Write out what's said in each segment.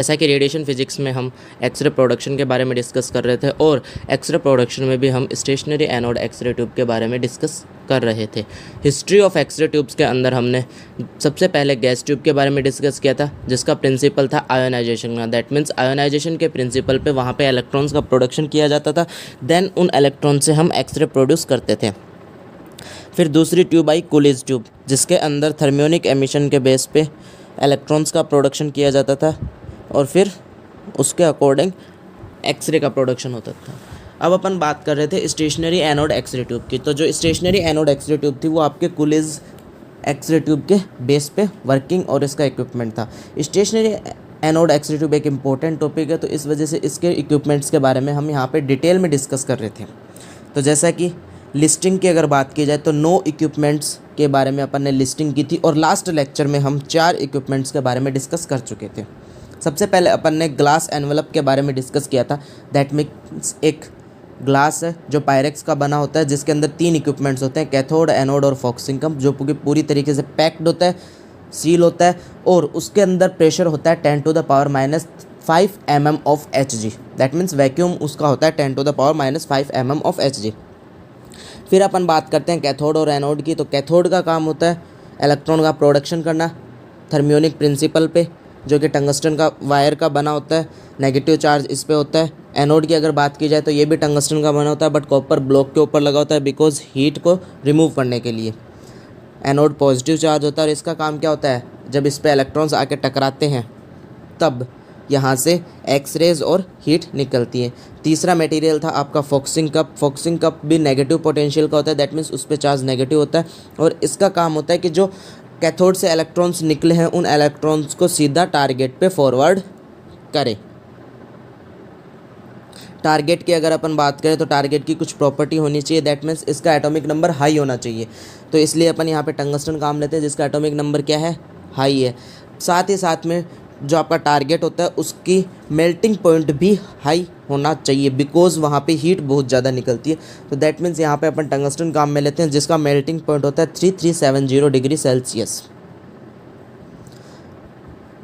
जैसा कि radiation physics में हम एक्सरे प्रोडक्शन के बारे में डिस्कस कर रहे थे और एक्सरे प्रोडक्शन में भी हम स्टेशनरी एनोड एक्सरे ट्यूब के बारे में डिस्कस कर रहे थे। हिस्ट्री ऑफ एक्सरे ट्यूब्स के अंदर हमने सबसे पहले गैस ट्यूब के बारे में डिस्कस किया था, जिसका प्रिंसिपल था आयोनाइजेशन का। दैट मीन्स आयोनाइजेशन के प्रिंसिपल पे वहाँ पे इलेक्ट्रॉन्स का प्रोडक्शन किया जाता था, देन उन इलेक्ट्रॉन से हम एक्सरे प्रोड्यूस करते थे। फिर दूसरी ट्यूब आई कूलिज ट्यूब, जिसके अंदर थर्मियोनिक एमिशन के बेस पे इलेक्ट्रॉन्स का प्रोडक्शन किया जाता था और फिर उसके अकॉर्डिंग एक्सरे का प्रोडक्शन होता था। अब अपन बात कर रहे थे स्टेशनरी एनोड एक्सरे ट्यूब की। तो जो स्टेशनरी एनोड एक्सरे ट्यूब थी वो आपके कूलिज एक्सरे ट्यूब के बेस पे वर्किंग और इसका इक्विपमेंट था। स्टेशनरी एनोड एक्सरे ट्यूब एक इम्पोर्टेंट टॉपिक है, तो इस वजह से इसके इक्विपमेंट्स के बारे में हम यहाँ पे डिटेल में डिस्कस कर रहे थे। तो जैसा कि लिस्टिंग की अगर बात की जाए तो 9 इक्विपमेंट्स के बारे में अपन ने लिस्टिंग की थी और लास्ट लेक्चर में हम 4 इक्विपमेंट्स के बारे में डिस्कस कर चुके थे। सबसे पहले अपन ने ग्लास एनवलप के बारे में डिस्कस किया था। दैट मीन्स एक ग्लास है जो पायरेक्स का बना होता है, जिसके अंदर 3 इक्विपमेंट्स होते हैं, कैथोड, एनोड और फॉक्सिंग कप, जो पूरी तरीके से पैक्ड होता है, सील होता है और उसके अंदर प्रेशर होता है 10⁻⁵ mm of Hg। That means vacuum उसका होता है 10⁻⁵ mm ऑफ Hg। फिर अपन बात करते हैं कैथोड और एनोड की। तो कैथोड का काम होता है इलेक्ट्रॉन का प्रोडक्शन करना थर्मियोनिक प्रिंसिपल पे, जो कि टंगस्टन का वायर का बना होता है, नेगेटिव चार्ज इस पे होता है। एनोड की अगर बात की जाए तो ये भी टंगस्टन का बना होता है, बट कॉपर ब्लॉक के ऊपर लगा होता है बिकॉज हीट को रिमूव करने के लिए। एनोड पॉजिटिव चार्ज होता है और इसका काम क्या होता है, जब इस पे इलेक्ट्रॉन्स आके टकराते हैं तब यहाँ से एक्सरेज और हीट निकलती है। तीसरा मटेरियल था आपका फॉक्सिंग कप। फॉक्सिंग कप भी नेगेटिव पोटेंशियल का होता है, दैट मीन्स उस पर चार्ज नेगेटिव होता है और इसका काम होता है कि जो कैथोड से इलेक्ट्रॉन्स निकले हैं उन इलेक्ट्रॉन्स को सीधा टारगेट पे फॉरवर्ड करें। टारगेट की अगर अपन बात करें तो टारगेट की कुछ प्रॉपर्टी होनी चाहिए, दैट मीन्स इसका एटॉमिक नंबर हाई होना चाहिए। तो इसलिए अपन यहाँ पे टंगस्टन काम लेते हैं, जिसका एटॉमिक नंबर क्या है, हाई है। साथ ही साथ में जो आपका टारगेट होता है उसकी मेल्टिंग पॉइंट भी हाई होना चाहिए, बिकॉज वहाँ पे हीट बहुत ज़्यादा निकलती है। तो दैट मीन्स यहाँ पे अपन टंगस्टन काम में लेते हैं, जिसका मेल्टिंग पॉइंट होता है 3370 डिग्री सेल्सियस।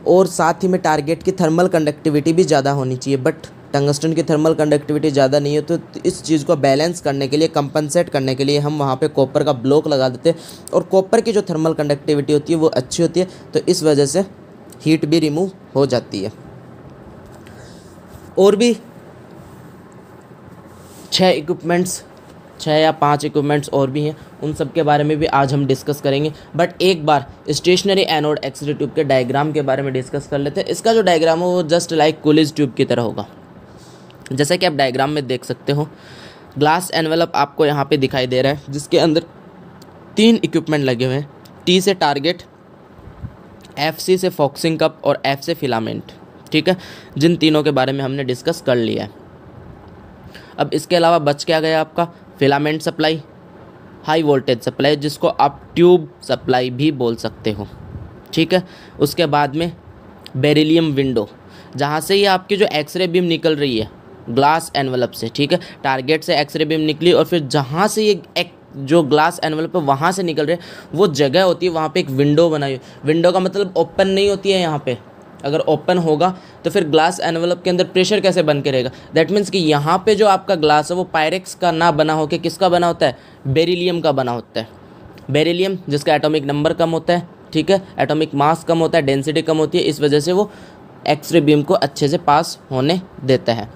और साथ ही में टारगेट की थर्मल कंडक्टिविटी भी ज़्यादा होनी चाहिए, बट टंगस्टन की थर्मल कंडक्टिविटी ज़्यादा नहीं है। तो इस चीज़ को बैलेंस करने के लिए, कंपनसेट करने के लिए हम वहाँ पे कॉपर का ब्लॉक लगा देते हैं और कॉपर की जो थर्मल कंडक्टिविटी होती है वो अच्छी होती है, तो इस वजह से हीट भी रिमूव हो जाती है। और भी 6 या 5 इक्विपमेंट्स और भी हैं, उन सब के बारे में भी आज हम डिस्कस करेंगे। बट एक बार स्टेशनरी एनोड एक्सरे ट्यूब के डायग्राम के बारे में डिस्कस कर लेते हैं। इसका जो डायग्राम है वो जस्ट लाइक कूलिज ट्यूब की तरह होगा। जैसा कि आप डायग्राम में देख सकते हो, ग्लास एनवेलप आपको यहाँ पे दिखाई दे रहा है, जिसके अंदर 3 इक्विपमेंट लगे हुए हैं। T से टारगेट, FC से फॉक्सिंग कप और F से फिलामेंट। ठीक है, जिन तीनों के बारे में हमने डिस्कस कर लिया है। अब इसके अलावा बच क्या गया आपका filament supply, high voltage supply, जिसको आप ट्यूब सप्लाई भी बोल सकते हो। ठीक है, उसके बाद में बेरिलियम विंडो, जहाँ से ये आपकी जो एक्सरे बीम निकल रही है ग्लास एनवलप से, ठीक है, टारगेट से एक्सरे बीम निकली और फिर जहाँ से ये जो ग्लास एनवलप है वहाँ से निकल रहे वो जगह होती है, वहाँ पे एक विंडो बनाई। विंडो का मतलब ओपन नहीं होती है यहाँ पे। अगर ओपन होगा तो फिर ग्लास एनवलप के अंदर प्रेशर कैसे बन के रहेगा। दैट मीन्स कि यहाँ पे जो आपका ग्लास है वो पायरेक्स का ना बना होकर किसका बना होता है, बेरिलियम का बना होता है। बेरिलियम जिसका एटॉमिक नंबर कम होता है, ठीक है, एटॉमिक मास कम होता है, डेंसिटी कम होती है, इस वजह से वो एक्सरे बीम को अच्छे से पास होने देता है।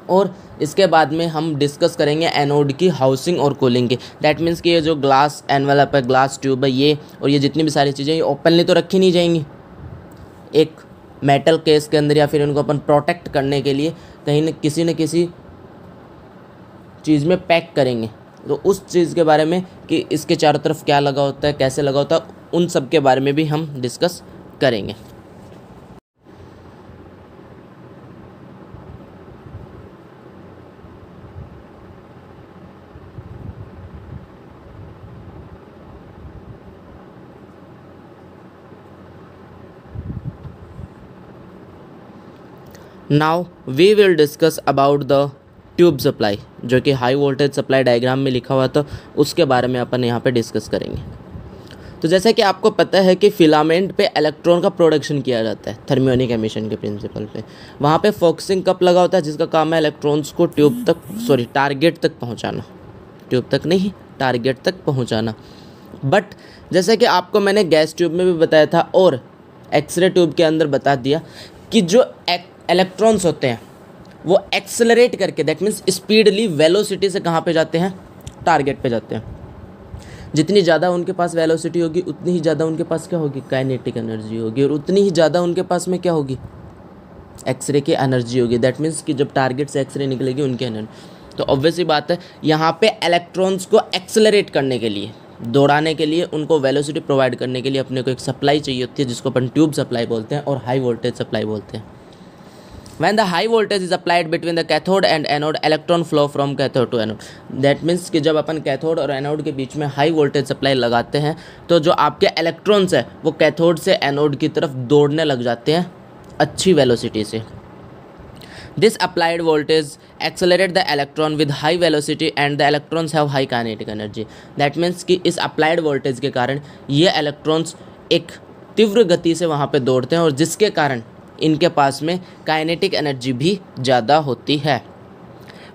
और इसके बाद में हम डिस्कस करेंगे एनोड की हाउसिंग और कूलिंग की। दैट मीन्स कि ये जो ग्लास एनवलप है, ग्लास ट्यूब है, ये और ये जितनी भी सारी चीज़ें ये ओपनली तो रखी नहीं जाएंगी। एक मेटल केस के अंदर या फिर इनको अपन प्रोटेक्ट करने के लिए कहीं न किसी चीज़ में पैक करेंगे। तो उस चीज़ के बारे में कि इसके चारों तरफ क्या लगा होता है, कैसे लगा होता है, उन सब के बारे में भी हम डिस्कस करेंगे। Now we will discuss about the tube supply, जो कि हाई वोल्टेज सप्लाई डायग्राम में लिखा हुआ था, उसके बारे में अपन यहाँ पे डिस्कस करेंगे। तो जैसा कि आपको पता है कि फिलामेंट पे इलेक्ट्रॉन का प्रोडक्शन किया जाता है थर्मियोनिक एमिशन के प्रिंसिपल पे। वहाँ पे फोकसिंग कप लगा होता है जिसका काम है इलेक्ट्रॉन्स को टारगेट तक पहुँचाना, ट्यूब तक नहीं, टारगेट तक पहुँचाना। बट जैसा कि आपको मैंने गैस ट्यूब में भी बताया था और एक्सरे ट्यूब के अंदर बता दिया कि जो इलेक्ट्रॉन्स होते हैं वो एक्सेलरेट करके, दैट मीन्स स्पीडली, वेलोसिटी से कहाँ पे जाते हैं, टारगेट पे जाते हैं। जितनी ज़्यादा उनके पास वेलोसिटी होगी उतनी ही ज़्यादा उनके पास क्या होगी, काइनेटिक एनर्जी होगी, और उतनी ही ज़्यादा उनके पास में क्या होगी, एक्सरे की एनर्जी होगी। दैट मीन्स कि जब टारगेट से एक्सरे निकलेगी उनकी एनर्जी। तो ऑब्वियसली बात है यहाँ पे इलेक्ट्रॉन्स को एक्सेलरेट करने के लिए, दौड़ाने के लिए, उनको वेलोसिटी प्रोवाइड करने के लिए अपने को एक सप्लाई चाहिए होती है जिसको अपन ट्यूब सप्लाई बोलते हैं और हाई वोल्टेज सप्लाई बोलते हैं। When the high voltage is applied between the cathode and anode, electron flow from cathode to anode. That means कि जब अपन कैथोड और एनोड के बीच में हाई वोल्टेज सप्लाई लगाते हैं तो जो आपके इलेक्ट्रॉन्स है वो कैथोड से एनोड की तरफ दौड़ने लग जाते हैं अच्छी वेलोसिटी से। This applied voltage accelerate the electron with high velocity and the electrons have high kinetic energy. That means कि इस applied voltage के कारण ये इलेक्ट्रॉन्स एक तीव्र गति से वहाँ पे दौड़ते हैं और जिसके कारण इनके पास में काइनेटिक एनर्जी भी ज़्यादा होती है।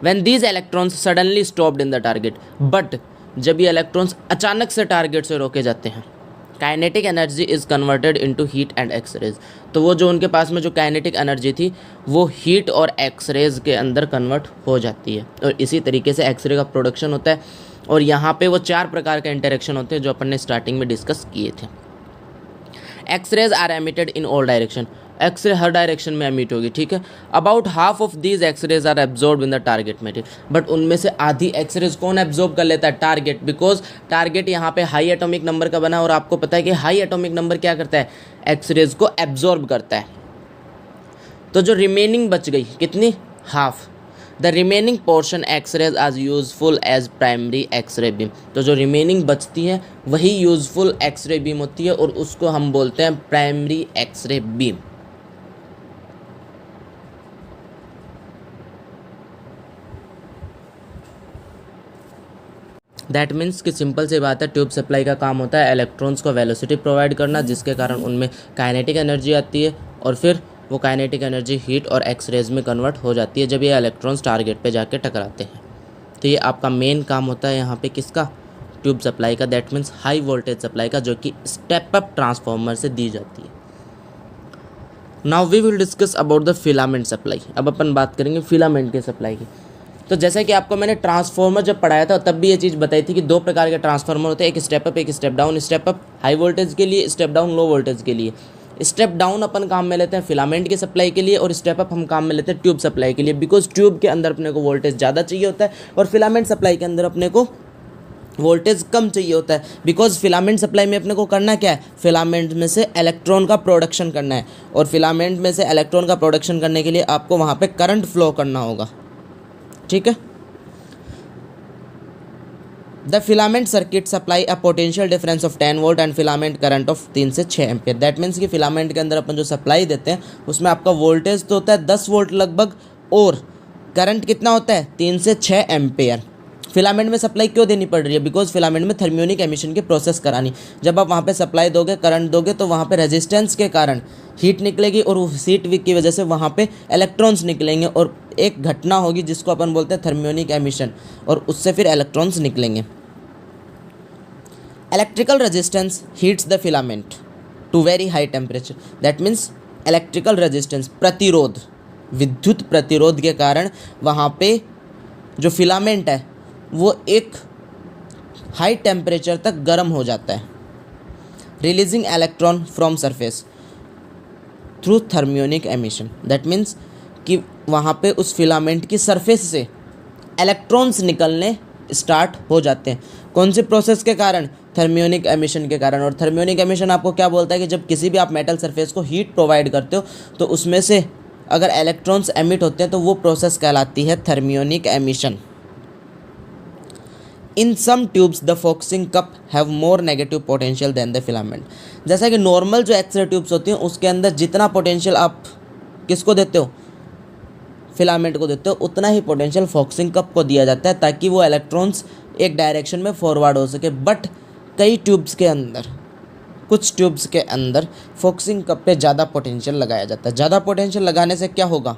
When these electrons suddenly stopped in the target, but जब ये इलेक्ट्रॉन्स अचानक से टारगेट से रोके जाते हैं, kinetic energy is converted into heat and x-rays. तो वो जो उनके पास में जो काइनेटिक एनर्जी थी वो हीट और एक्सरेज के अंदर कन्वर्ट हो जाती है और इसी तरीके से एक्सरे का प्रोडक्शन होता है। और यहाँ पे वो 4 प्रकार के इंटरेक्शन होते हैं जो अपन ने स्टार्टिंग में डिस्कस किए थे। X-rays are emitted in all direction, x-ray हर डायरेक्शन में एमिट होगी, ठीक है। About half of these x-rays are absorb in the target material, but उनमें से आधी एक्सरेज कौन एब्जॉर्ब कर लेता है, टारगेट, बिकॉज टारगेट यहाँ पे हाई एटॉमिक नंबर का बना है और आपको पता है कि हाई एटॉमिक नंबर क्या करता है, एक्सरेज को एब्जॉर्ब करता है। तो जो रिमेनिंग बच गई कितनी, half, the remaining portion x-rays as useful as primary x-ray beam. तो जो रिमेनिंग बचती है वही यूजफुल एक्सरे बीम होती है और उसको हम बोलते हैं primary x-ray beam. That means कि सिंपल सी बात है, ट्यूब सप्लाई का काम होता है इलेक्ट्रॉन्स को वेलोसिटी प्रोवाइड करना जिसके कारण उनमें काइनेटिक एनर्जी आती है और फिर वो काइनेटिक एनर्जी हीट और एक्सरेज में कन्वर्ट हो जाती है जब ये इलेक्ट्रॉन्स टारगेट पे जाके टकराते हैं। तो ये आपका मेन काम होता है यहाँ पे किसका, ट्यूब सप्लाई का, that means high voltage supply का, जो कि स्टेप अप ट्रांसफार्मर से दी जाती है। Now we will discuss about the filament supply. अब अपन बात करेंगे फिलामेंट के सप्लाई की। तो जैसा कि आपको मैंने ट्रांसफार्मर जब पढ़ाया था तब भी ये चीज़ बताई थी कि 2 प्रकार के ट्रांसफार्मर होते हैं, एक स्टेप अप एक step down. Step up high voltage के लिए, स्टेप डाउन लो वोल्टेज के लिए। स्टेप डाउन अपन काम में लेते हैं फिलामेंट की सप्लाई के लिए और स्टेप अप हम काम में लेते हैं ट्यूब सप्लाई के लिए, बिकॉज ट्यूब के अंदर अपने को वोल्टेज ज़्यादा चाहिए होता है और फिलामेंट सप्लाई के अंदर अपने को वोल्टेज कम चाहिए होता है। बिकॉज फिलामेंट सप्लाई में अपने को करना क्या है, फिलामेंट में से इलेक्ट्रॉन का प्रोडक्शन करना है और फिलामेंट में से इलेक्ट्रॉन का प्रोडक्शन करने के लिए आपको वहाँ पे करंट फ्लो करना होगा, ठीक है। The filament circuit supply a potential difference of 10 volt and filament current of 3 से 6 एम्पियर। दैट मीन्स कि फिलामेंट के अंदर अपन जो सप्लाई देते हैं उसमें आपका वोल्टेज तो होता है 10 वोल्ट लगभग और करंट कितना होता है 3 से 6 एम्पियर। फिलामेंट में सप्लाई क्यों देनी पड़ रही है, बिकॉज फिलामेंट में थर्मियोनिक एमिशन की प्रोसेस करानी। जब आप वहाँ पे सप्लाई दोगे, करंट दोगे, तो वहाँ पे रेजिस्टेंस के कारण हीट निकलेगी और उस हीट की वजह से वहाँ पे इलेक्ट्रॉन्स निकलेंगे और एक घटना होगी जिसको अपन बोलते हैं थर्मियोनिक एमिशन और उससे फिर इलेक्ट्रॉन्स निकलेंगे। Electrical resistance heats the filament to very high temperature. That means electrical resistance, प्रतिरोध, विद्युत प्रतिरोध के कारण वहाँ पे जो फिलामेंट है वो एक हाई टेम्परेचर तक गर्म हो जाता है, releasing electron from surface through thermionic emission. That means कि वहाँ पे उस फिलामेंट की सरफेस से इलेक्ट्रॉन्स निकलने स्टार्ट हो जाते हैं। कौन सी प्रोसेस के कारण, थर्मियोनिक एमिशन के कारण। और थर्मियोनिक एमिशन आपको क्या बोलता है कि जब किसी भी आप मेटल सरफेस को हीट प्रोवाइड करते हो तो उसमें से अगर इलेक्ट्रॉन्स एमिट होते हैं तो वो प्रोसेस कहलाती है thermionic emission. In some tubes the focusing cup have more negative potential than the filament. जैसा कि नॉर्मल जो एक्सरे ट्यूब्स होती हैं उसके अंदर जितना पोटेंशियल आप किसको देते हो, फिलामेंट को देते हो, उतना ही पोटेंशियल फोकसिंग कप को दिया जाता है ताकि वो इलेक्ट्रॉन्स एक डायरेक्शन में फॉरवर्ड हो सके। बट कई ट्यूब्स के अंदर कुछ ट्यूब्स के अंदर फोकसिंग कप पे ज़्यादा पोटेंशियल लगाया जाता है। ज़्यादा पोटेंशियल लगाने से क्या होगा,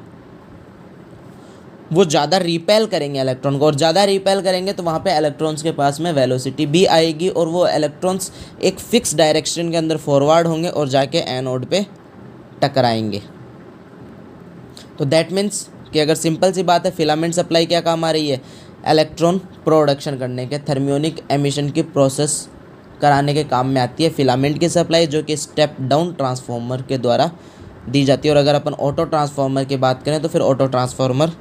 वो ज़्यादा रिपेल करेंगे इलेक्ट्रॉन को, और ज़्यादा रिपेल करेंगे तो वहाँ पे इलेक्ट्रॉन्स के पास में वेलोसिटी भी आएगी और वो इलेक्ट्रॉन्स एक फिक्स डायरेक्शन के अंदर फॉरवर्ड होंगे और जाके एनोड पे टकराएंगे। तो दैट मीन्स कि अगर सिंपल सी बात है, फिलामेंट सप्लाई क्या काम आ रही है, इलेक्ट्रॉन प्रोडक्शन करने के, थर्मियोनिक एमिशन की प्रोसेस कराने के काम में आती है फिलामेंट की सप्लाई, जो कि स्टेप डाउन ट्रांसफार्मर के द्वारा दी जाती है। और अगर अपन ऑटो ट्रांसफार्मर की बात करें तो फिर ऑटो ट्रांसफार्मर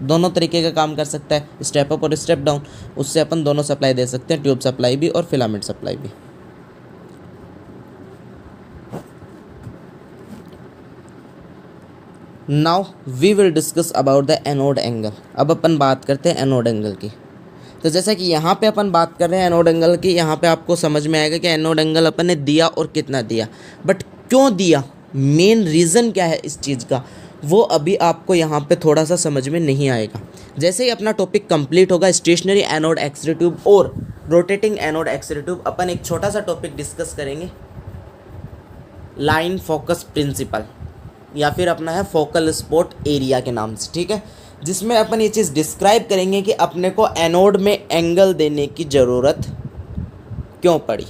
दोनों तरीके का काम कर सकता है, स्टेप अप और स्टेप डाउन। उससे अपन दोनों सप्लाई दे सकते हैं, ट्यूब सप्लाई भी और फिलामेंट सप्लाई भी। Now we will discuss about the anode angle. अब अपन बात करते हैं एनोड एंगल की। तो जैसा कि यहाँ पे अपन बात कर रहे हैं एनोड एंगल की, यहाँ पे आपको समझ में आएगा कि एनोड एंगल अपन ने दिया और कितना दिया, बट क्यों दिया, मेन रीज़न क्या है इस चीज़ का, वो अभी आपको यहाँ पे थोड़ा सा समझ में नहीं आएगा। जैसे ही अपना टॉपिक कंप्लीट होगा, स्टेशनरी एनोड एक्स-रे ट्यूब और रोटेटिंग एनोड एक्स-रे ट्यूब, अपन एक छोटा सा टॉपिक डिस्कस करेंगे, लाइन फोकस प्रिंसिपल, या फिर अपना है फोकल स्पॉट एरिया के नाम से, ठीक है, जिसमें अपन ये चीज़ डिस्क्राइब करेंगे कि अपने को एनोड में एंगल देने की ज़रूरत क्यों पड़ी।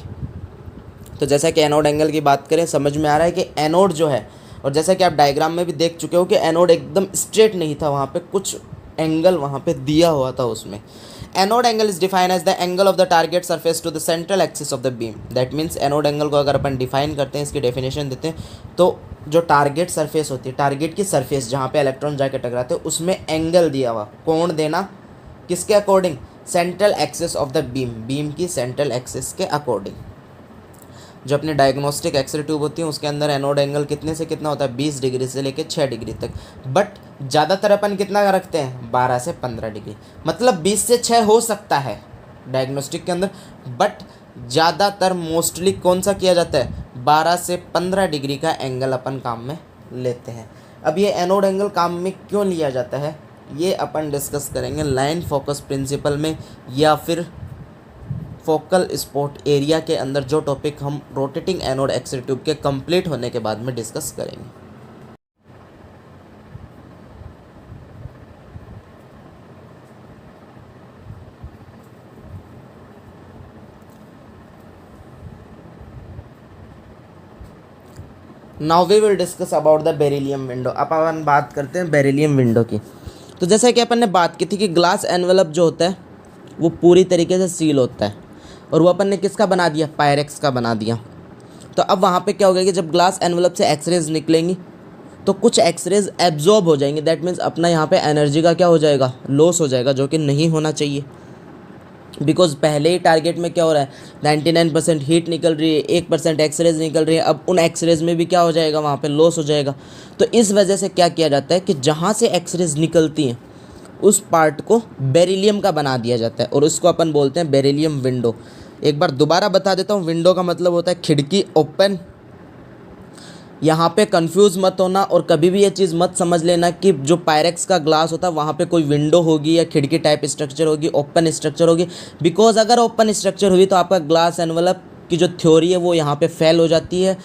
तो जैसा कि एनोड एंगल की बात करें, समझ में आ रहा है कि एनोड जो है, और जैसा कि आप डायग्राम में भी देख चुके हो कि एनोड एकदम स्ट्रेट नहीं था, वहाँ पे कुछ एंगल वहाँ पे दिया हुआ था उसमें। Anode angle is defined as the angle of the target surface to the central axis of the beam. That means anode angle को अगर अपन डिफाइन करते हैं, इसकी डेफिनेशन देते हैं, तो जो टारगेट सरफेस होती है, टारगेट की सरफेस जहाँ पे इलेक्ट्रॉन जाके टकराते हैं, उसमें एंगल दिया हुआ, कोण देना किसके according, central axis of the beam, beam की सेंट्रल एक्सिस के अकॉर्डिंग। जो अपनी डायग्नोस्टिक एक्स-रे ट्यूब होती है उसके अंदर एनोड एंगल कितने से कितना होता है, 20 डिग्री से लेकर 6 डिग्री तक, बट ज़्यादातर अपन कितना रखते हैं, 12 से 15 डिग्री, मतलब 20 से 6 हो सकता है डायग्नोस्टिक के अंदर, बट ज़्यादातर मोस्टली कौन सा किया जाता है, 12 से 15 डिग्री का एंगल अपन काम में लेते हैं। अब ये एनोड एंगल काम में क्यों लिया जाता है, ये अपन डिस्कस करेंगे लाइन फोकस प्रिंसिपल में, या फिर फोकल स्पॉट एरिया के अंदर, जो टॉपिक हम रोटेटिंग एनोड एक्स-रे ट्यूब के कंप्लीट होने के बाद में डिस्कस करेंगे। Now we will discuss about the beryllium window. अब अपन बात करते हैं बेरिलियम विंडो की। तो जैसा कि अपन ने बात की थी कि ग्लास एनवेलप जो होता है वो पूरी तरीके से सील होता है, और वो अपन ने किसका बना दिया, पायरेक्स का बना दिया। तो अब वहाँ पे क्या होगा कि जब ग्लास एनवेलप से एक्सरेज निकलेंगी तो कुछ एक्सरेज एब्जॉर्ब हो जाएंगे। दैट मीन्स अपना यहाँ पे एनर्जी का क्या हो जाएगा, लॉस हो जाएगा, जो कि नहीं होना चाहिए। बिकॉज पहले ही टारगेट में क्या हो रहा है, 99% हीट निकल रही है, 1% एक्सरेज निकल रही है, अब उन एक्सरेज में भी क्या हो जाएगा, वहाँ पे लॉस हो जाएगा। तो इस वजह से क्या किया जाता है कि जहाँ से एक्सरेज निकलती हैं उस पार्ट को बेरिलियम का बना दिया जाता है, और उसको अपन बोलते हैं बेरिलियम विंडो। एक बार दोबारा बता देता हूँ, विंडो का मतलब होता है खिड़की, ओपन। यहाँ पे कंफ्यूज मत होना, और कभी भी ये चीज़ मत समझ लेना कि जो पायरेक्स का ग्लास होता है वहाँ पे कोई विंडो होगी या खिड़की टाइप स्ट्रक्चर होगी, ओपन स्ट्रक्चर होगी। बिकॉज अगर ओपन स्ट्रक्चर हुई तो आपका ग्लास एनवलप की जो थ्योरी है वो यहाँ पे फेल हो जाती है।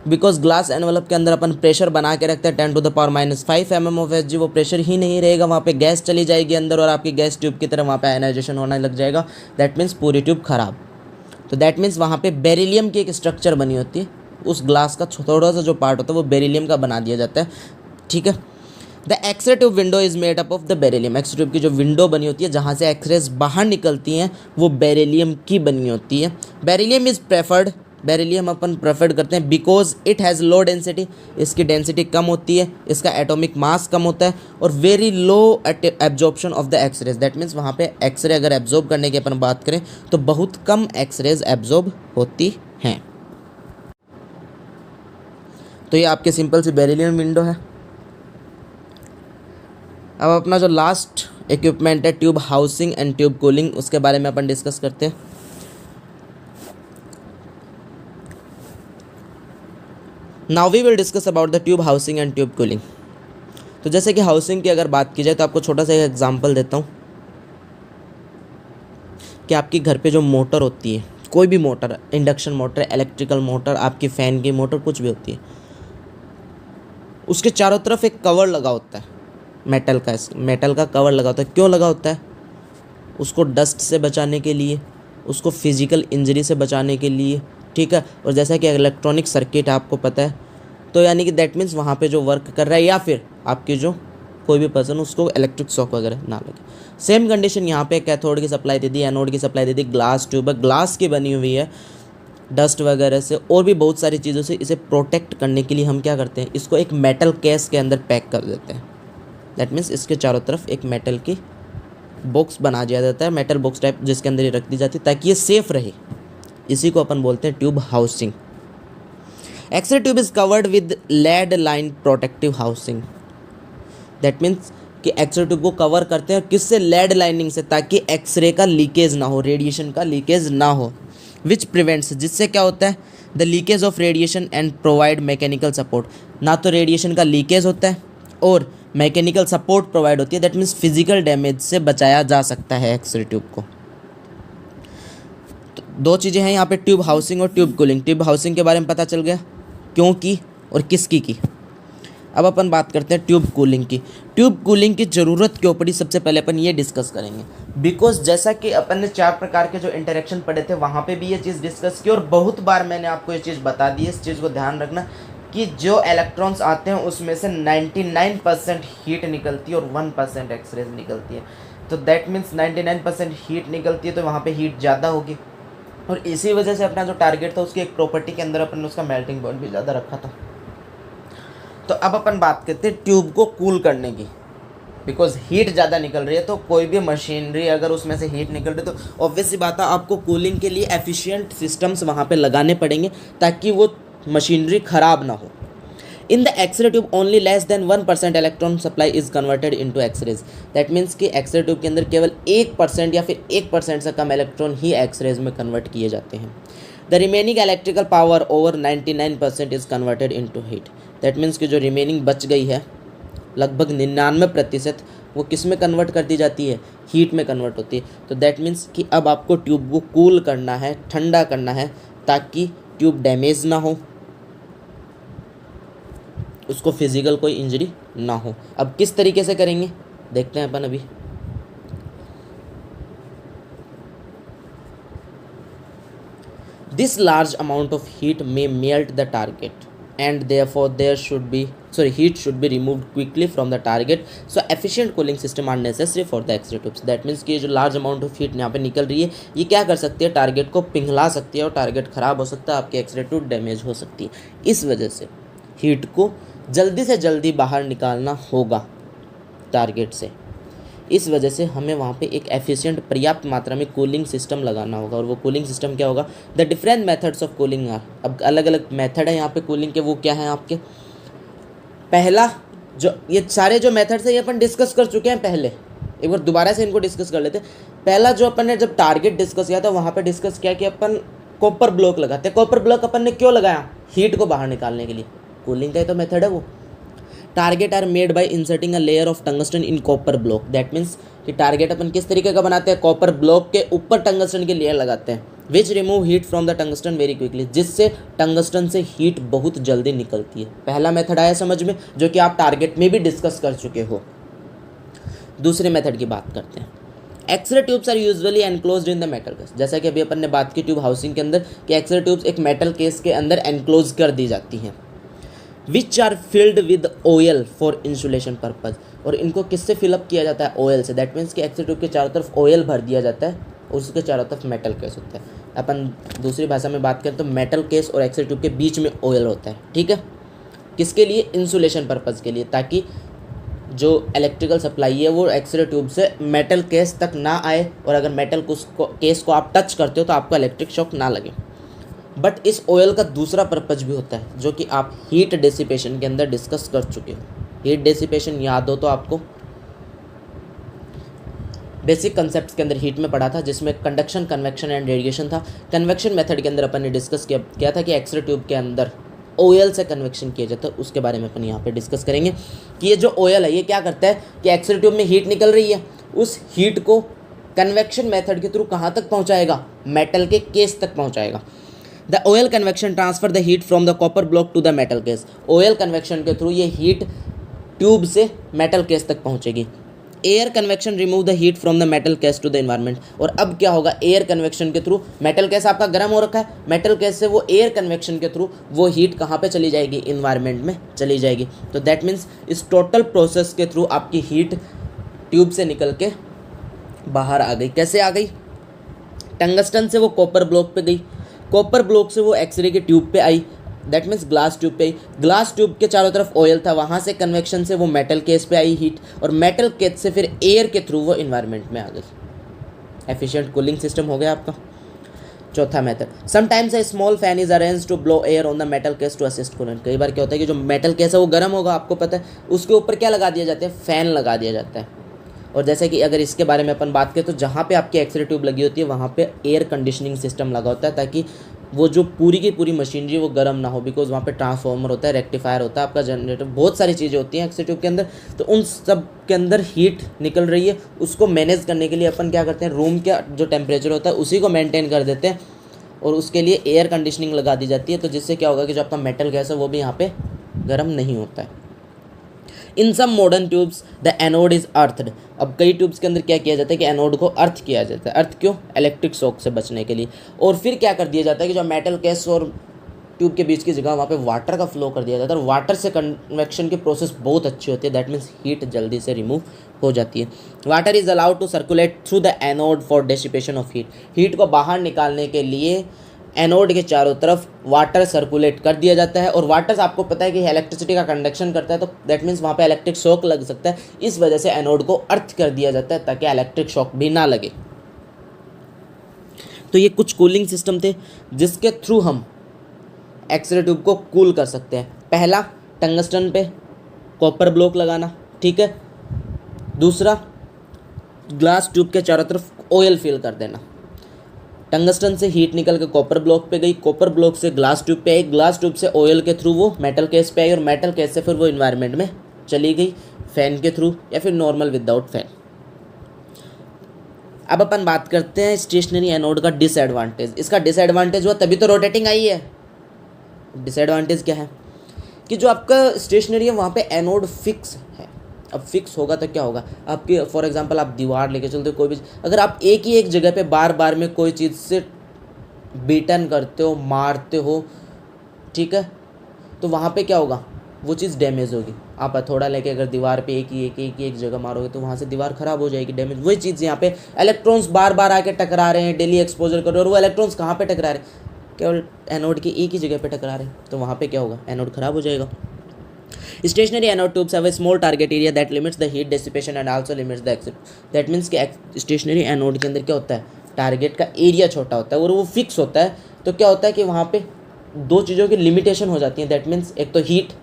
बिकॉज ग्लास एनवलप के अंदर अपन प्रेशर बना के रखते हैं 10⁻⁻5 mm ऑफ Hg, वो प्रेशर ही नहीं रहेगा, वहाँ पे गैस चली जाएगी अंदर, और आपकी गैस ट्यूब की तरह वहाँ पे आयनाइजेशन होने लग जाएगा। दैट मीन्स पूरी ट्यूब खराब। तो दैट मीन्स वहाँ पे बेरिलियम की एक स्ट्रक्चर बनी होती है, उस ग्लास का थोड़ा सा जो पार्ट होता है वो बेरिलियम का बना दिया जाता है, ठीक है। The x-ray tube window is made up of the beryllium. X tube की जो विंडो बनी होती है जहाँ से एक्सरेज बाहर निकलती हैं वो बेरिलियम की बनी होती है। बेरिलियम इज़ प्रेफर्ड, बेरिलियम अपन प्रेफर्ड करते हैं because it has low density, इसकी डेंसिटी कम होती है, इसका एटॉमिक मास कम होता है, और very low absorption of the x-rays. That means वहाँ पे एक्सरे अगर एब्जॉर्ब करने की अपन बात करें तो बहुत कम एक्सरेज एब्जॉर्ब होती हैं। तो ये आपके सिंपल सी बेरिलियम विंडो है। अब अपना जो लास्ट इक्विपमेंट है tube housing and tube cooling, उसके बारे में अपन डिस्कस करते हैं। Now we will discuss about the tube housing and tube cooling. तो जैसे कि हाउसिंग की अगर बात की जाए तो आपको छोटा सा एक एग्जांपल देता हूँ कि आपकी घर पे जो मोटर होती है, कोई भी motor, induction motor, electrical motor, आपकी फ़ैन की मोटर, कुछ भी होती है, उसके चारों तरफ एक कवर लगा होता है मेटल का। मेटल का कवर लगा होता है। क्यों लगा होता है? उसको डस्ट से बचाने के लिए, उसको फिजिकल इंजरी से बचाने के लिए, ठीक है। और जैसा कि इलेक्ट्रॉनिक सर्किट आपको पता है, तो यानी कि दैट मीन्स वहाँ पे जो वर्क कर रहा है या फिर आपकी जो कोई भी पर्सन, उसको इलेक्ट्रिक शॉक वगैरह ना लगे। सेम कंडीशन यहाँ पे कैथोड की सप्लाई दे दी, एनोड की सप्लाई दे दी। ग्लास ट्यूब है, ग्लास की बनी हुई है, डस्ट वगैरह से और भी बहुत सारी चीज़ों से इसे प्रोटेक्ट करने के लिए हम क्या करते हैं, इसको एक मेटल केस के अंदर पैक कर देते हैं। दैट मीन्स इसके चारों तरफ एक मेटल की बॉक्स बना दिया जाता है, मेटल बॉक्स टाइप, जिसके अंदर ये रख दी जाती है ताकि ये सेफ रहे। इसी को अपन बोलते हैं tube housing. X-ray tube is covered with lead line protective housing. That means कि एक्सरे ट्यूब को कवर करते हैं किससे? लेड लाइनिंग से, ताकि एक्सरे का लीकेज ना हो, रेडिएशन का लीकेज ना हो। विच प्रिवेंट्स, जिससे क्या होता है? The leakage of radiation and provide mechanical support. ना तो रेडिएशन का लीकेज होता है और मैकेनिकल सपोर्ट प्रोवाइड होती है। दैट मीन्स फिजिकल डैमेज से बचाया जा सकता है एक्सरे ट्यूब को। तो दो चीज़ें हैं यहाँ पे, ट्यूब हाउसिंग और ट्यूब कूलिंग। ट्यूब हाउसिंग के बारे में पता चल गया क्यों की और किसकी की। अब अपन बात करते हैं ट्यूब कूलिंग की। ट्यूब कूलिंग की ज़रूरत क्यों पड़ी, सबसे पहले अपन ये डिस्कस करेंगे। बिकॉज जैसा कि अपन ने 4 प्रकार के जो इंटरेक्शन पढ़े थे वहाँ पे भी ये चीज़ डिस्कस की, और बहुत बार मैंने आपको ये चीज़ बता दी है। इस चीज़ को ध्यान रखना कि जो इलेक्ट्रॉन्स आते हैं उसमें से 99% हीट निकलती है और 1% एक्सरेज निकलती है। तो दैट मीन्स 99% हीट निकलती है, तो वहाँ पे हीट ज़्यादा होगी, और इसी वजह से अपना जो टारगेट था उसकी एक प्रॉपर्टी के अंदर अपन ने उसका मेल्टिंग पॉइंट भी ज़्यादा रखा था। तो अब अपन बात करते हैं ट्यूब को कूल करने की। बिकॉज हीट ज़्यादा निकल रही है, तो कोई भी मशीनरी अगर उसमें से हीट निकल रही है तो ऑब्वियस सी बात है आपको कूलिंग के लिए एफिशिएंट सिस्टम्स वहाँ पे लगाने पड़ेंगे ताकि वो मशीनरी ख़राब ना हो। In the x-ray tube only less than 1% electron supply is converted into x-rays. That means कि एक्सरे ट्यूब के अंदर केवल 1% या फिर 1% से कम इलेक्ट्रॉन ही एक्सरेज में कन्वर्ट किए जाते हैं। The remaining electrical power over 99% is converted into heat. That means कि जो रिमेनिंग बच गई है लगभग 99%, वो किस में कन्वर्ट कर दी जाती है? हीट में कन्वर्ट होती है। तो दैट मीन्स कि अब आपको ट्यूब को कूल करना है, ठंडा करना है, ताकि ट्यूब डैमेज ना हो, उसको फिजिकल कोई इंजरी ना हो। अब किस तरीके से करेंगे देखते हैं अपन अभी। This large amount of heat may melt the target and therefore heat should be removed quickly from the target, so efficient cooling system are necessary for the X-ray tubes। that means कि जो large amount of heat यहाँ पे निकल रही है ये क्या कर सकती है? टारगेट को पिघला सकती है और टारगेट ख़राब हो सकता है, आपकी एक्सरे ट्यूब डैमेज हो सकती है। इस वजह से हीट को जल्दी से जल्दी बाहर निकालना होगा टारगेट से। इस वजह से हमें वहाँ पे एक एफिशिएंट पर्याप्त मात्रा में कूलिंग सिस्टम लगाना होगा। और वो कूलिंग सिस्टम क्या होगा? The different methods of cooling are. अब अलग अलग मेथड है यहाँ पे कूलिंग के, वो क्या है आपके? पहला, जो ये सारे जो मेथड्स है ये अपन डिस्कस कर चुके हैं पहले, एक बार दोबारा से इनको डिस्कस कर लेते हैं। पहला जो अपन ने जब टारगेट डिस्कस किया था वहाँ पर डिस्कस किया कि अपन कॉपर ब्लॉक लगाते हैं। कॉपर ब्लॉक अपन ने क्यों लगाया? हीट को बाहर निकालने के लिए। कूलिंग का ही तो मेथड है वो। Target are made by inserting a layer of tungsten in copper block. That means कि टारगेट अपन किस तरीके का बनाते हैं? कॉपर ब्लॉक के ऊपर टंगस्टन की लेयर लगाते हैं, which remove heat from the tungsten very quickly, जिससे टंगस्टन से हीट बहुत जल्दी निकलती है। पहला मेथड आया समझ में, जो कि आप टारगेट में भी डिस्कस कर चुके हो। दूसरे मेथड की बात करते हैं। X-ray tubes are usually enclosed in the metal case. जैसा कि अभी अपन ने बात की ट्यूब हाउसिंग के अंदर कि एक्सरे ट्यूब्स एक मेटल केस के अंदर एनक्लोज कर दी जाती हैं, which are filled with oil for insulation purpose. और इनको किससे फिलअप किया जाता है? ऑयल से। दैट मीन्स कि एक्सरे ट्यूब के चारों तरफ ऑयल भर दिया जाता है और उसके चारों तरफ मेटल केस होता है। अपन दूसरी भाषा में बात करें तो मेटल केस और एक्सरे ट्यूब के बीच में ऑयल होता है, ठीक है। किसके लिए? इंसुलेशन पर्पज़ के लिए, ताकि जो इलेक्ट्रिकल सप्लाई है वो एक्सरे ट्यूब से मेटल केस तक ना आए, और अगर मेटल केस को आप टच करते हो तो आपको इलेक्ट्रिक शॉक ना लगे। बट इस ऑयल का दूसरा पर्पज भी होता है, जो कि आप हीट डेसिपेशन के अंदर डिस्कस कर चुके हो। हीट डेसिपेशन याद हो तो आपको बेसिक कंसेप्ट के अंदर हीट में पढ़ा था, जिसमें कंडक्शन, कन्वेक्शन एंड रेडिएशन था। कन्वेक्शन मेथड के अंदर अपन ने डिस्कस किया था कि एक्सरे ट्यूब के अंदर ऑयल से कन्वेक्शन किया जाता है। उसके बारे में अपन यहाँ पे डिस्कस करेंगे कि ये जो ऑयल है ये क्या करता है कि एक्सरे ट्यूब में हीट निकल रही है, उस हीट को कन्वेक्शन मेथड के थ्रू कहाँ तक पहुँचाएगा, मेटल के केस तक पहुँचाएगा। The oil convection transfer the heat from the copper block to the metal case. Oil convection के थ्रू ये हीट ट्यूब से मेटल केस तक पहुँचेगी। Air convection remove the heat from the metal case to the environment. और अब क्या होगा, air convection के थ्रू मेटल केस आपका गर्म हो रखा है, मेटल केस से वो एयर कन्वेक्शन के थ्रू वो हीट कहाँ पे चली जाएगी, इन्वायरमेंट में चली जाएगी। तो दैट मीन्स इस टोटल प्रोसेस के थ्रू आपकी हीट ट्यूब से निकल के बाहर आ गई। कैसे आ गई, टंगस्टन से वो कॉपर ब्लॉक पे गई, कॉपर ब्लॉक से वो एक्सरे के ट्यूब पे आई, दैट मीन्स ग्लास ट्यूब पे आई, ग्लास ट्यूब के चारों तरफ ऑयल था, वहाँ से कन्वेक्शन से वो मेटल केस पे आई हीट, और मेटल केस से फिर एयर के थ्रू वो इन्वायरमेंट में आ गई। एफिशिएंट कूलिंग सिस्टम हो गया आपका। चौथा मेथड, sometimes a small fan is arrange to blow air on the metal case to assist coolant. कई बार क्या होता है कि जो मेटल केस है वो गर्म होगा, आपको पता है, उसके ऊपर क्या लगा दिया जाता है, फ़ैन लगा दिया जाता है। और जैसे कि अगर इसके बारे में अपन बात करें तो जहाँ पे आपकी एक्सरे ट्यूब लगी होती है वहाँ पे एयर कंडीशनिंग सिस्टम लगा होता है, ताकि वो जो पूरी की पूरी मशीनरी वो गर्म ना हो, बिकॉज वहाँ पे ट्रांसफार्मर होता है, रेक्टिफायर होता है, आपका जनरेटर, बहुत सारी चीज़ें होती हैं एक्सरे ट्यूब के अंदर। तो उन सब के अंदर हीट निकल रही है, उसको मैनेज करने के लिए अपन क्या करते हैं, रूम का जो टेम्परेचर होता है उसी को मेंटेन कर देते हैं, और उसके लिए एयर कंडीशनिंग लगा दी जाती है। तो जिससे क्या होगा कि जो आपका मेटल गैस है वो भी यहाँ पे गर्म नहीं होता है। In some modern tubes the anode is earthed. अब कई ट्यूब्स के अंदर क्या किया जाता है कि एनोड को अर्थ किया जाता है। अर्थ क्यों, इलेक्ट्रिक शॉक से बचने के लिए। और फिर क्या कर दिया जाता है कि जो मेटल केस और ट्यूब के बीच की जगह वहाँ पे वाटर का फ्लो कर दिया जाता है, और वाटर से कन्वेक्शन की प्रोसेस बहुत अच्छी होती है, दैट मीन्स हीट जल्दी से रिमूव हो जाती है। Water is allowed to circulate through the anode for dissipation of heat. Heat को बाहर निकालने के लिए एनोड के चारों तरफ वाटर सर्कुलेट कर दिया जाता है, और वाटर आपको पता है कि इलेक्ट्रिसिटी का कंडक्शन करता है, तो दैट मीन्स वहाँ पे इलेक्ट्रिक शॉक लग सकता है। इस वजह से एनोड को अर्थ कर दिया जाता है ताकि इलेक्ट्रिक शॉक भी ना लगे। तो ये कुछ कूलिंग सिस्टम थे जिसके थ्रू हम एक्सरे ट्यूब को कूल कर सकते हैं। पहला, टंगस्टन पे कॉपर ब्लॉक लगाना, ठीक है। दूसरा, ग्लास ट्यूब के चारों तरफ ऑयल फिल कर देना। टंगस्टन से हीट निकल के कॉपर ब्लॉक पे गई, कॉपर ब्लॉक से ग्लास ट्यूब पे आई, ग्लास ट्यूब से ऑयल के थ्रू वो मेटल केस पे आई, और मेटल केस से फिर वो इन्वायरमेंट में चली गई फैन के थ्रू या फिर नॉर्मल विदाउट फैन। अब अपन बात करते हैं स्टेशनरी एनोड का डिसएडवांटेज। इसका डिसएडवांटेज हुआ तभी तो रोटेटिंग आई है। डिसएडवांटेज क्या है कि जो आपका स्टेशनरी है वहाँ पे एनोड फिक्स है। अब फिक्स होगा तो क्या होगा, आपकी फॉर एग्जांपल आप दीवार लेके चलते हो कोई भी, अगर आप एक ही एक जगह पे बार बार में कोई चीज़ से बीटन करते हो, मारते हो, ठीक है, तो वहाँ पे क्या होगा, वो चीज़ डैमेज होगी। आप हथौड़ा लेके अगर दीवार पे एक जगह मारोगे तो वहाँ से दीवार ख़राब हो जाएगी, डैमेज। वही चीज़ यहाँ पे इलेक्ट्रॉन्स बार बार आके टकरा रहे हैं, डेली एक्सपोजर कर रहे हो, और वो इलेक्ट्रॉन्स कहाँ पे टकरा रहे हैं, केवल एनोड की एक ही जगह पे टकरा रहे हैं, तो वहाँ पे क्या होगा, एनोड ख़राब हो जाएगा। Stationary anode tubes have a small target area that limits the heat dissipation and also limits the exit. That means कि स्टेशनरी एनोड के अंदर क्या होता है, टारगेट का एरिया छोटा होता है और वो फिक्स होता है। तो क्या होता है कि वहाँ पे दो चीज़ों की लिमिटेशन हो जाती है। दैट मीन्स एक तो हीट,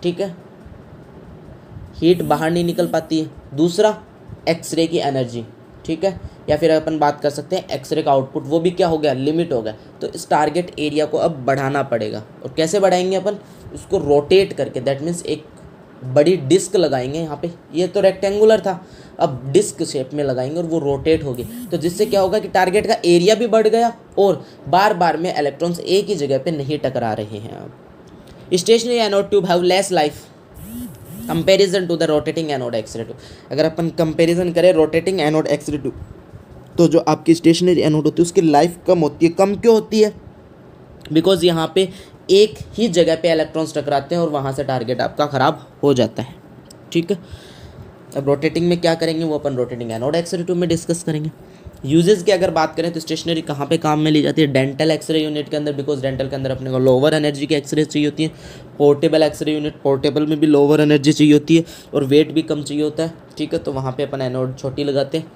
ठीक है, हीट बाहर नहीं निकल पाती है। दूसरा, एक्सरे की एनर्जी, ठीक है, या फिर अपन बात कर सकते हैं एक्सरे का आउटपुट, वो भी क्या हो गया, लिमिट हो गया। तो इस टारगेट एरिया को अब बढ़ाना पड़ेगा। और कैसे बढ़ाएंगे अपन, उसको रोटेट करके। दैट मीन्स एक बड़ी डिस्क लगाएंगे यहाँ पे, ये तो रेक्टेंगुलर था, अब डिस्क शेप में लगाएंगे और वो रोटेट होगी। तो जिससे क्या होगा कि टारगेट का एरिया भी बढ़ गया और बार बार में इलेक्ट्रॉन्स एक ही जगह पे नहीं टकरा रहे हैं। अब stationary anode tube have less life comparison to the rotating anode x-ray tube. अगर अपन कंपेरिजन करें रोटेटिंग एनोड एक्सरे ट्यूब, तो जो आपकी स्टेशनरी एनोड होती है उसकी लाइफ कम होती है। कम क्यों होती है, बिकॉज यहाँ पे एक ही जगह पे इलेक्ट्रॉन्स टकराते हैं और वहाँ से टारगेट आपका ख़राब हो जाता है, ठीक है। अब रोटेटिंग में क्या करेंगे वो अपन रोटेटिंग एनोड एक्सरे ट्यूब में डिस्कस करेंगे। यूजेस की अगर बात करें तो स्टेशनरी कहाँ पे काम में ली जाती है, डेंटल एक्सरे यूनिट के अंदर, बिकॉज डेंटल के अंदर अपने को लोअर एनर्जी की एक्सरे चाहिए होती है। पोर्टेबल एक्सरे यूनिट, पोर्टेबल में भी लोअर एनर्जी चाहिए होती है और वेट भी कम चाहिए होता है, ठीक है। तो वहाँ पे अपन एनोड छोटी लगाते हैं,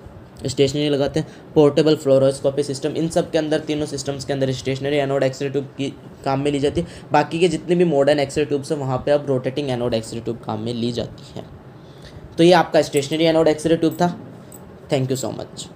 स्टेशनरी लगाते हैं। पोर्टेबल फ्लोरोस्कोपी सिस्टम, इन सब के अंदर, तीनों सिस्टम्स के अंदर स्टेशनरी एनोड एक्सरे ट्यूब की काम में ली जाती है। बाकी के जितने भी मॉडर्न एक्सरे ट्यूब्स हैं वहाँ पे अब रोटेटिंग एनोड एक्सरे ट्यूब काम में ली जाती है। तो ये आपका स्टेशनरी एनोड एक्सरे ट्यूब था। Thank you so much.